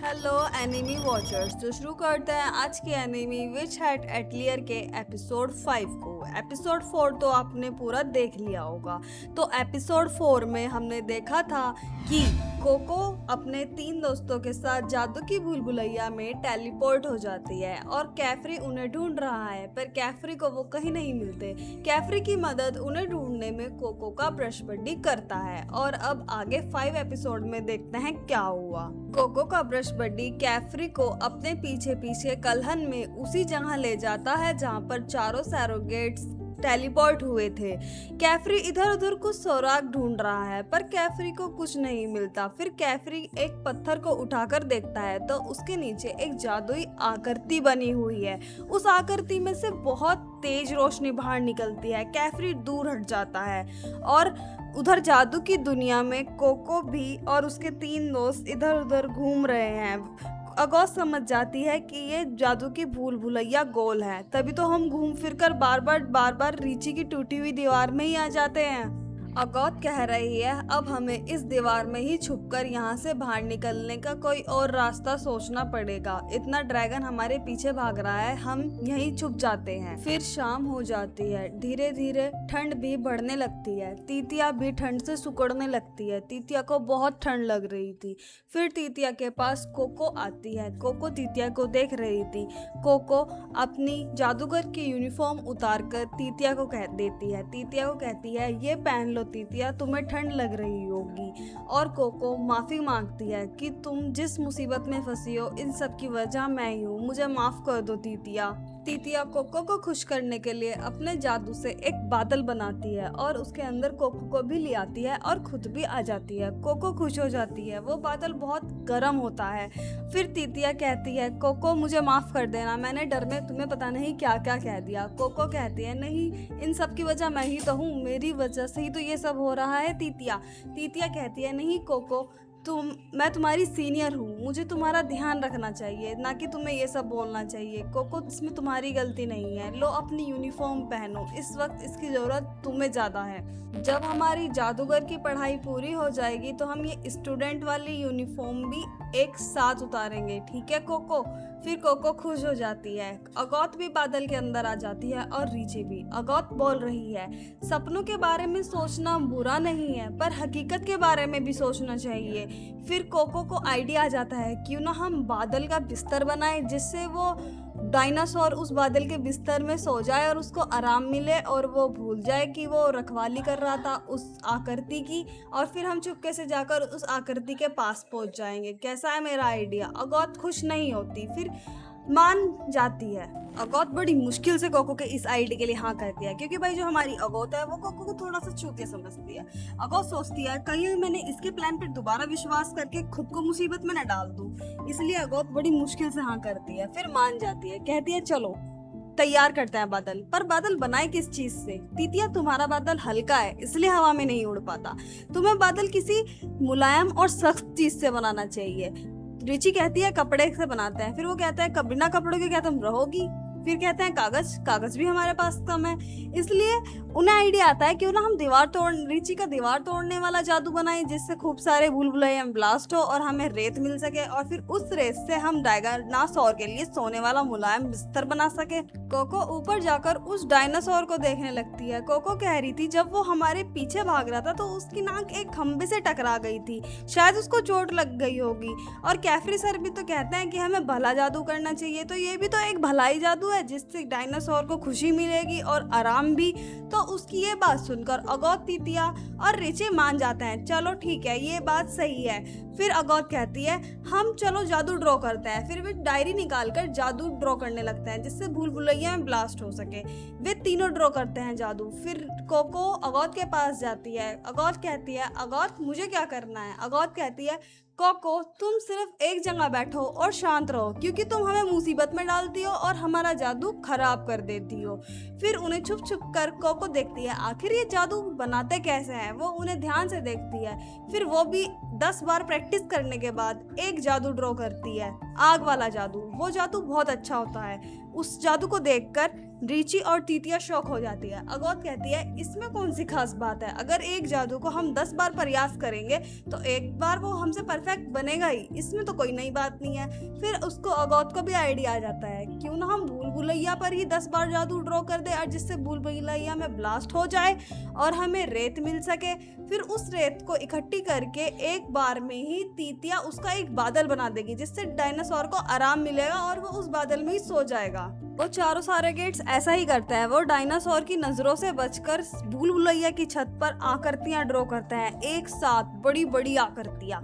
Hello enemy watchers. तो शुरू करते हैं आज की एनिमी विच हैट एटलियर के एपिसोड 5 को। एपिसोड 4 तो आपने पूरा देख लिया होगा। तो एपिसोड 4 में हमने देखा था कि कोको अपने 3 दोस्तों के साथ जादू की भूल भुलैया में टेलीपोर्ट हो जाती है और कैफरी उन्हें ढूंढ रहा है, पर कैफरी को वो कहीं नहीं मिलते। कैफरी की मदद उन्हें ढूंढने में कोको का ब्रश बड्डी करता है और अब आगे 5 एपिसोड में देखते हैं क्या हुआ। कोको का ब्रश बड्डी कैफरी को अपने पीछे पीछे कलहन में उसी जगह ले जाता है जहां पर चारों सैरोगेट्स टेलीपोर्ट हुए थे। कैफरी इधर उधर कुछ सुराग ढूंढ रहा है पर कैफरी को कुछ नहीं मिलता। फिर कैफरी एक पत्थर को उठाकर देखता है तो उसके नीचे एक जादुई आकृति बनी हुई है। उस आकृति में से बहुत तेज रोशनी बाहर निकलती है। कैफरी दूर हट जाता है और उधर जादू की दुनिया में कोको भी और उसके 3 दोस्त इधर उधर घूम रहे हैं। अगॉस्ट समझ जाती है कि ये जादू की भूल भुलैया गोल है, तभी तो हम घूम फिर कर बार बार रीची की टूटी हुई दीवार में ही आ जाते हैं। अगौत कह रही है अब हमें इस दीवार में ही छुपकर यहाँ से बाहर निकलने का कोई और रास्ता सोचना पड़ेगा। इतना ड्रैगन हमारे पीछे भाग रहा है, हम यहीं छुप जाते हैं। फिर शाम हो जाती है। धीरे धीरे ठंड भी बढ़ने लगती है। तीतिया भी ठंड से सिकुड़ने लगती है। तीतिया को बहुत ठंड लग रही थी। फिर तीतिया के पास कोको आती है। कोको तीतिया को देख रही थी। कोको अपनी जादूगर की यूनिफॉर्म उतार कर तीतिया को कह देती है। तीतिया को कहती है ये पहन लो तीतिया, तुम्हें ठंड लग रही होगी। और कोको माफी मांगती है कि तुम जिस मुसीबत में फंसी हो इन सब की वजह मैं ही हूँ, मुझे माफ कर दो तीतिया। तीतिया कोको को खुश करने के लिए अपने जादू से एक बादल बनाती है और उसके अंदर कोको को भी ले आती है और खुद भी आ जाती है। कोको खुश हो जाती है। वो बादल बहुत गर्म होता है। फिर तीतिया कहती है कोको मुझे माफ कर देना, मैंने डर में तुम्हें पता नहीं क्या क्या कह दिया। कोको कहती है नहीं, इन सब की वजह मैं ही तो हूँ, मेरी वजह से ही तो ये सब हो रहा है। तीतिया कहती है नहीं कोको, मैं तुम्हारी सीनियर हूँ, मुझे तुम्हारा ध्यान रखना चाहिए, ना कि तुम्हें ये सब बोलना चाहिए। कोको इसमें तुम्हारी गलती नहीं है, लो अपनी यूनिफॉर्म पहनो, इस वक्त इसकी ज़रूरत तुम्हें ज़्यादा है। जब हमारी जादूगर की पढ़ाई पूरी हो जाएगी तो हम ये स्टूडेंट वाली यूनिफॉर्म भी एक साथ उतारेंगे, ठीक है कोको। फिर कोको खुश हो जाती है। अगौत भी बादल के अंदर आ जाती है और रीची भी। अगौत बोल रही है सपनों के बारे में सोचना बुरा नहीं है, पर हकीकत के बारे में भी सोचना चाहिए। फिर कोको को आइडिया आ जाता है क्यों ना हम बादल का बिस्तर बनाएं, जिससे वो डायनासोर उस बादल के बिस्तर में सो जाए और उसको आराम मिले और वो भूल जाए कि वो रखवाली कर रहा था उस आकृति की, और फिर हम चुपके से जाकर उस आकृति के पास पहुंच जाएंगे। कैसा है मेरा आइडिया? अगौत खुश नहीं होती, फिर मान जाती है। अगौत बड़ी मुश्किल से कोको के इस आइडिया के लिए हाँ कहती है, क्योंकि भाई जो हमारी अगौत है वो कोको को थोड़ा सा चूतिया समझती है। अगौत सोचती है कहीं मैंने इसके प्लान पर दोबारा विश्वास करके खुद को मुसीबत में न डाल दूं, इसलिए अगौत बड़ी मुश्किल से हाँ करती है। फिर मान जाती है, कहती है चलो तैयार करते हैं बादल। पर बादल बनाए किस चीज से? तीतिया तुम्हारा बादल हल्का है इसलिए हवा में नहीं उड़ पाता, तुम्हें बादल किसी मुलायम और सख्त चीज से बनाना चाहिए। रिची कहती है कपड़े से बनाते हैं। फिर वो कहता है बिना कपड़ों के क्या तुम रहोगी? फिर कहते हैं कागज भी हमारे पास कम है, इसलिए उन्हें आइडिया आता है क्यों ना हम रिची का दीवार तोड़ने वाला जादू बनाएं, जिससे खूब सारे भूल भुलैया ब्लास्ट हो और हमें रेत मिल सके, और फिर उस रेत से हम डायनासोर के लिए सोने वाला मुलायम बिस्तर बना सके। कोको ऊपर जाकर उस डायनासोर को देखने लगती है। कोको कह रही थी जब वो हमारे पीछे भाग रहा था तो उसकी नाक एक खंबे से टकरा गई थी, शायद उसको चोट लग गई होगी। और कैफरी सर भी तो कहते हैं कि हमें भला जादू करना चाहिए, तो ये भी तो एक भलाई जादू है जिससे डायनासोर को खुशी मिलेगी और आराम भी। तो उसकी ये बात सुनकर अगौत, तीतिया और रिची मान जाते हैं, चलो ठीक है ये बात सही है। फिर अगौत कहती है हम चलो जादू ड्रॉ करते हैं। फिर वे डायरी निकालकर जादू ड्रॉ करने लगते हैं जिससे भूल भुलैया में ब्लास्ट हो सके। वे तीनों ड्रॉ करते हैं जादू। फिर कोको अगौत के पास जाती है। अगौत कहती है अगौत मुझे क्या करना है? अगौत कहती है कोको तुम सिर्फ एक जगह बैठो और शांत रहो, क्योंकि तुम हमें मुसीबत में डालती हो और हमारा जादू खराब कर देती हो। फिर उन्हें छुप छुप कर कोको देखती है आखिर ये जादू बनाते कैसे हैं। वो उन्हें ध्यान से देखती है। फिर वो भी 10 बार प्रैक्टिस करने के बाद एक जादू ड्रॉ करती है, आग वाला जादू। वो जादू बहुत अच्छा होता है। उस जादू को देखकर रिची और तीतिया शौक हो जाती है। अगौत कहती है इसमें कौन सी खास बात है, अगर एक जादू को हम 10 बार प्रयास करेंगे तो एक बार वो हमसे परफेक्ट बनेगा ही, इसमें तो कोई नई बात नहीं है। फिर उसको अगौत को भी आइडिया आ जाता है क्यों ना हम भूल भुलैया पर ही 10 बार जादू ड्रॉ कर दे और जिससे भूल भुलैया में ब्लास्ट हो जाए और हमें रेत मिल सके। फिर उस रेत को इकट्ठी करके एक बार में ही तीतिया उसका एक बादल बना देगी जिससे डायनासोर को आराम मिलेगा और वो उस बादल में ही सो जाएगा। वो चारों सारे गेट्स ऐसा ही करता है। वो डायनासोर की नजरों से बचकर भूल भुलैया की छत पर आकृतियां ड्रॉ करते हैं, एक साथ बड़ी बड़ी आकृतियां।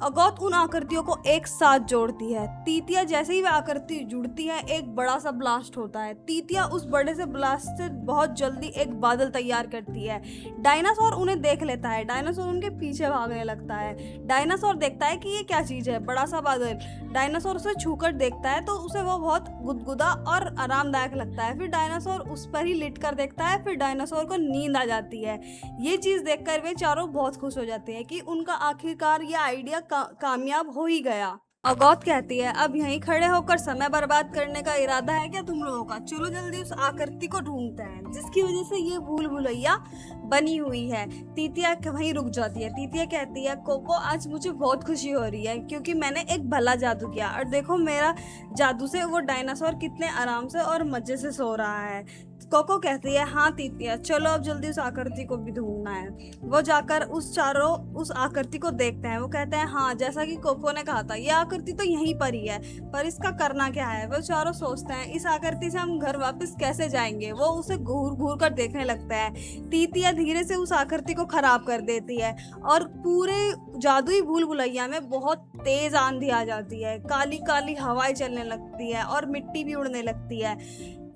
अगौत उन आकृतियों को एक साथ जोड़ती है। तीतिया जैसे ही वह आकृति जुड़ती है एक बड़ा सा ब्लास्ट होता है। तीतिया उस बड़े से ब्लास्ट से बहुत जल्दी एक बादल तैयार करती है। डायनासोर उन्हें देख लेता है, डायनासोर उनके पीछे भागने लगता है। डायनासोर देखता है कि ये क्या चीज है, बड़ा सा बादल। डायनासोर उसे छूकर देखता है तो उसे वो बहुत गुदगुदा और आरामदायक लगता है। फिर डायनासोर उस पर ही लिट कर देखता है, फिर डायनासोर को नींद आ जाती है। ये चीज देखकर वे चारों बहुत खुश हो जाते हैं कि उनका आखिरकार ये आइडिया कामयाब हो ही गया। अगौत कहती है अब यहीं खड़े होकर समय बर्बाद करने का इरादा है क्या तुम लोगों का, चलो जल्दी उस आकृति को ढूंढते हैं जिसकी वजह से ये भूल भुलैया बनी हुई है। तीतिया वहीं रुक जाती है। तीतिया कहती है कोको आज मुझे बहुत खुशी हो रही है क्योंकि मैंने एक भला जादू किया और देखो मेरा जादू से वो डायनासोर कितने आराम से और मजे से सो रहा है। कोको कहती है हाँ तीतिया चलो अब जल्दी उस आकृति को भी ढूंढना है। वो जाकर उस आकृति को देखते हैं। वो कहते हैं हाँ जैसा कि कोको ने कहा था ये आकृति तो यहीं पर ही है, पर इसका करना क्या है। वो चारों सोचते हैं इस आकृति से हम घर वापस कैसे जाएंगे। वो उसे घूर घूर कर देखने लगता है। तीतिया धीरे से उस आकृति को खराब कर देती है और पूरे जादुई भूल भुलैया में बहुत तेज आंधी आ जाती है। काली काली हवाएं चलने लगती है और मिट्टी भी उड़ने लगती है।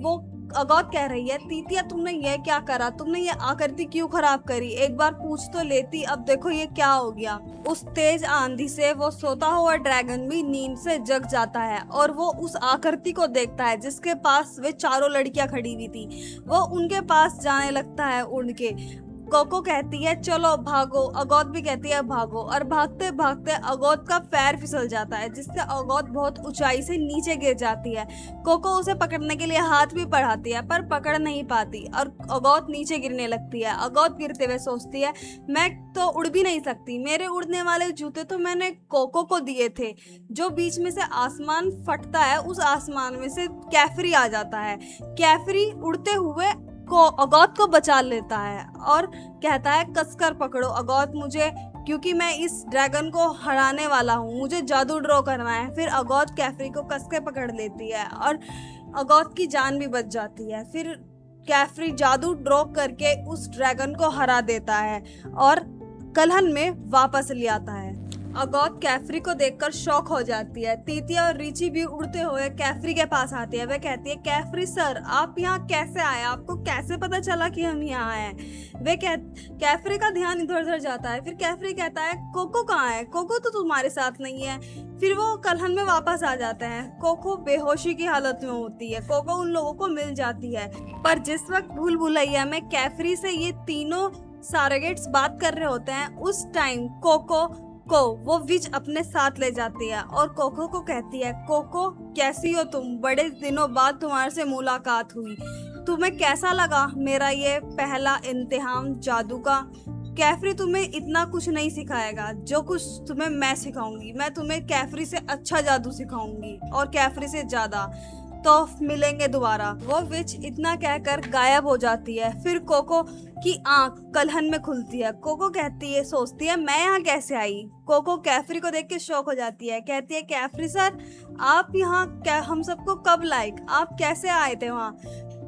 वो अगौत कह रही है तीतिया तुमने ये क्या करा, तुमने ये आकृति क्यों खराब करी, एक बार पूछ तो लेती, अब देखो ये क्या हो गया। उस तेज आंधी से वो सोता हुआ ड्रैगन भी नींद से जग जाता है और वो उस आकृति को देखता है जिसके पास वे चारों लड़कियां खड़ी हुई थी। वो उनके पास जाने लगता है उड़ के। कोको कहती है चलो भागो, अगौत भी कहती है भागो, और भागते भागते अगौत का पैर फिसल जाता है जिससे अगौत बहुत ऊंचाई से नीचे गिर जाती है। कोको उसे पकड़ने के लिए हाथ भी बढ़ाती है पर पकड़ नहीं पाती और अगौत नीचे गिरने लगती है। अगौत गिरते हुए सोचती है मैं तो उड़ भी नहीं सकती, मेरे उड़ने वाले जूते तो मैंने कोको को दिए थे। जो बीच में से आसमान फटता है उस आसमान में से कैफरी आ जाता है। कैफरी उड़ते हुए को अगौत को बचा लेता है और कहता है कसकर पकड़ो अगौत मुझे, क्योंकि मैं इस ड्रैगन को हराने वाला हूँ, मुझे जादू ड्रॉ करना है। फिर अगौत कैफरी को कस के पकड़ लेती है और अगौत की जान भी बच जाती है। फिर कैफरी जादू ड्रॉ करके उस ड्रैगन को हरा देता है और कलहन में वापस ले आता है। अगौत कैफरी को देखकर शॉक हो जाती है। तीतिया और रिची भी उड़ते हुए कैफरी के पास आती है। वह कहती है कैफरी सर आप यहाँ कैसे आए, आपको कैसे पता चला कि हम यहाँ आए। कैफरी का ध्यान इधर उधर जाता है। फिर कैफरी कहता है कोको कहाँ है, कोको तो तुम्हारे साथ नहीं है। फिर वो कलहन में वापस आ जाते हैं। कोको बेहोशी की हालत में होती है। कोको उन लोगों को मिल जाती है, पर जिस वक्त भूल भुलैया में कैफरी से ये तीनों सारोगेट्स बात कर रहे होते हैं उस टाइम कोको को वो विच अपने साथ ले जाती है और कोको को कहती है कोको कैसी हो तुम, बड़े दिनों बाद तुम्हारे से मुलाकात हुई, तुम्हें कैसा लगा मेरा ये पहला इम्तिहान जादू का। कैफरी तुम्हें इतना कुछ नहीं सिखाएगा, जो कुछ तुम्हें मैं सिखाऊंगी, मैं तुम्हें कैफरी से अच्छा जादू सिखाऊंगी और कैफरी से ज्यादा, तो मिलेंगे दोबारा। वो विच इतना कहकर गायब हो जाती है। फिर कोको की आंख कलहन में खुलती है। कोको कहती है सोचती है मैं यहाँ कैसे आई। कोको कैफरी को देख के शॉक हो जाती है। कहती है कैफरी सर आप यहाँ हम सबको कब लाए, आप कैसे आए थे वहाँ।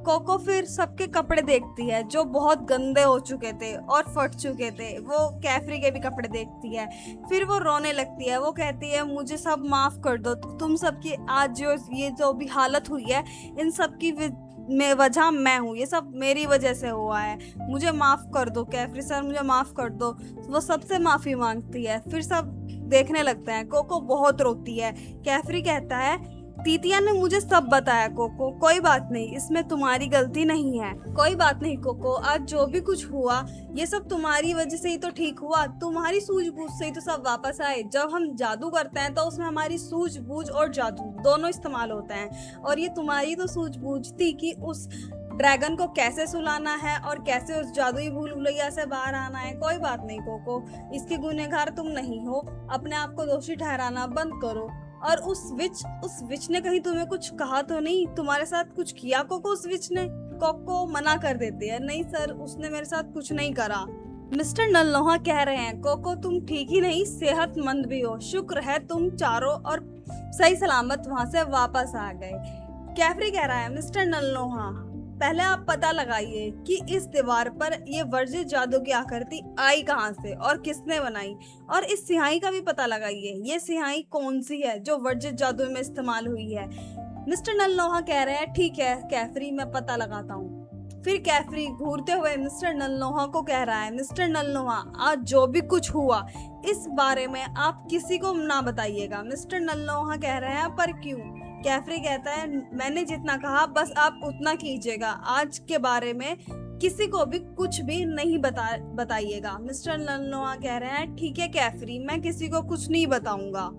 कोको फिर सबके कपड़े देखती है जो बहुत गंदे हो चुके थे और फट चुके थे। वो कैफरी के भी कपड़े देखती है। फिर वो रोने लगती है। वो कहती है मुझे सब माफ कर दो, तुम सबकी आज जो भी हालत हुई है इन सब की में वजह मैं हूँ, ये सब मेरी वजह से हुआ है, मुझे माफ कर दो कैफरी सर, मुझे माफ कर दो। वो सबसे माफी मांगती है। फिर सब देखने लगते हैं। कोको बहुत रोती है। कैफरी कहता है तीतिया ने मुझे सब बताया कोको, कोई बात नहीं, इसमें तुम्हारी गलती नहीं है। कोई बात नहीं कोको, आज जो भी कुछ हुआ ये सब तुम्हारी वजह से ही तो ठीक हुआ, तुम्हारी सूझबूझ से ही तो सब वापस आए। जब हम जादू करते हैं तो उसमें हमारी सूझबूझ और जादू दोनों इस्तेमाल होते हैं, और ये तुम्हारी तो सूझबूझ थी कि उस ड्रैगन को कैसे सुलाना है और कैसे उस जादुई भूल भुलैया से बाहर आना है। कोई बात नहीं कोको, इसके गुनहगार तुम नहीं हो, अपने आप को दोषी ठहराना बंद करो। और उस विच ने कहीं तुम्हें कुछ कहा तो नहीं, तुम्हारे साथ कुछ किया कोको उस विच ने? कोको मना कर देती है, नहीं सर, उसने मेरे साथ कुछ नहीं करा। मिस्टर नल्लोहा कह रहे हैं कोको तुम ठीक ही नहीं सेहतमंद भी हो, शुक्र है तुम चारों और सही सलामत वहां से वापस आ गए। कैफरी कह रहा है मिस्टर नल्लोहा पहले आप पता लगाइए कि इस दीवार पर ये वर्जित जादू की आकृति आई कहाँ से और किसने बनाई, और इस सिहाई का भी पता लगाइए, ये सिहाई कौन सी है जो वर्जित जादू में इस्तेमाल हुई है। मिस्टर नल्लोहा कह रहे हैं ठीक है कैफरी, मैं पता लगाता हूँ। फिर कैफरी घूरते हुए मिस्टर नल्लोहा को कह रहा है मिस्टर नल्लोहा आज जो भी कुछ हुआ इस बारे में आप किसी को ना बताइएगा। मिस्टर नल्लोहा कह रहे हैं पर क्यों? कैफरी कहता है मैंने जितना कहा बस आप उतना कीजिएगा, आज के बारे में किसी को भी कुछ भी नहीं बताइएगा। मिस्टर नल्लोहा कह रहे हैं ठीक है कैफरी, मैं किसी को कुछ नहीं बताऊंगा।